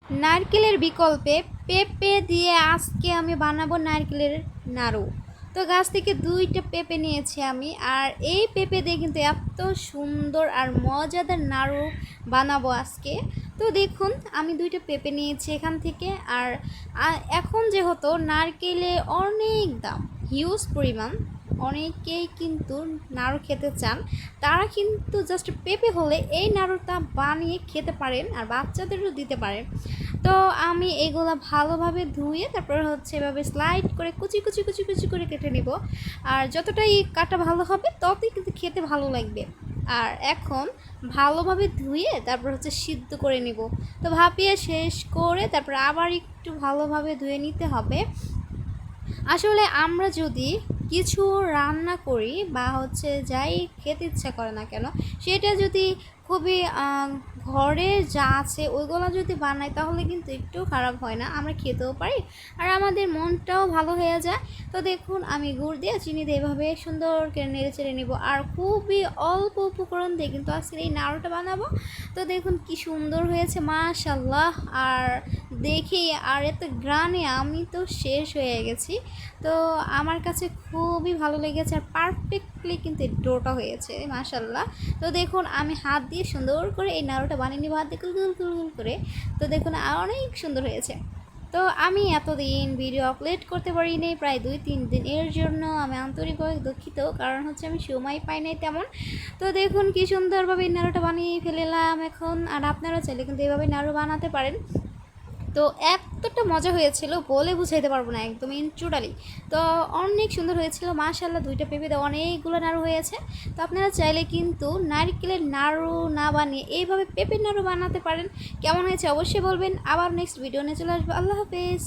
নারকেলের বিকল্পে পেঁপে দিয়ে আজকে আমি বানাবো নারকেলের নাড়ু। তো গাছ থেকে 2টা পেঁপে নিয়েছি আমি, আর এই পেঁপে দিয়ে কিন্তু এত সুন্দর আর মজাদার নাড়ু বানাবো আজকে। তো দেখুন আমি 2টা পেঁপে নিয়েছি এখান থেকে। আর এখন যেহেতু নারকেলে অনেক দাম, হিউজ পরিমাণ, অনেকেই কিন্তু নাড়ু খেতে চান, তারা কিন্তু জাস্ট পেঁপে হলে এই নাড়ুটা বানিয়ে খেতে পারেন আর বাচ্চাদেরও দিতে পারেন। তো আমি এগুলো ভালোভাবে ধুয়ে তারপর হচ্ছে এভাবে স্লাইড করে কুচি কুচি কুচি কুচি করে কেটে নেব। আর যতটাই কাটা ভালো হবে ততই কিন্তু খেতে ভালো লাগবে। আর এখন ভালোভাবে ধুয়ে তারপর হচ্ছে সিদ্ধ করে নেব। তো ভাপিয়ে শেষ করে তারপর আবার একটু ভালোভাবে ধুয়ে নিতে হবে। আসলে আমরা যদি কিছু রান্না করি বা হচ্ছে যাই খেতে ইচ্ছা করে না কেন, সেটা যদি খুবই ঘরে যা আছে ওইগুলো যদি বানাই তাহলে কিন্তু একটু খারাপ হয় না, আমরা খেতেও পারি আর আমাদের মনটাও ভালো হয়ে যায়। তো দেখুন আমি গুড় দিয়ে চিনি দিয়ে এভাবে সুন্দর করে নেড়ে চেড়ে নেবো, আর খুবই অল্প উপকরণ দিয়ে কিন্তু আজকে এই নাড়ুটা বানাবো। তো দেখুন কি সুন্দর হয়েছে মাশাল্লাহ, আর দেখি আর এত গ্রানে আমি তো শেষ হয়ে গেছি। তো আমার কাছে খুবই ভালো লেগেছে আর পারফেক্টলি কিন্তু এই ডোটা হয়েছে মাশাল্লাহ। তো দেখুন আমি হাত দিয়ে সুন্দর করে এই নাড়ুটা বানিয়ে নিব, হাত দিয়ে গুল গুল গুল গুল করে। তো দেখুন অনেক সুন্দর হয়েছে। তো আমি এতদিন ভিডিও আপলোড করতে পারিনি, প্রায় 2-3 দিন, এর জন্য আমি আন্তরিকভাবে দুঃখিত, কারণ হচ্ছে আমি সময় পাই নাই তেমন। তো দেখুন কি সুন্দরভাবে এই নাড়ুটা বানিয়ে ফেলেলাম এখন। আর আপনারা চাইলে কিন্তু এইভাবে নাড়ু বানাতে পারেন। তো এতটা মজা হয়েছিল বলে বুঝাইতে পারবো না, একদম ইনচুডালি। তো অনেক সুন্দর হয়েছিল মাশাল্লাহ, 2টা পেঁপেতে অনেকগুলো নাড়ু হয়েছে। তো আপনারা চাইলে কিন্তু নারকেলের নাড়ু না বানিয়ে এইভাবে পেঁপের নাড়ু বানাতে পারেন। কেমন হয়েছে অবশ্যই বলবেন। আবার নেক্সট ভিডিও নিয়ে চলে আসবো। আল্লাহ হাফেজ।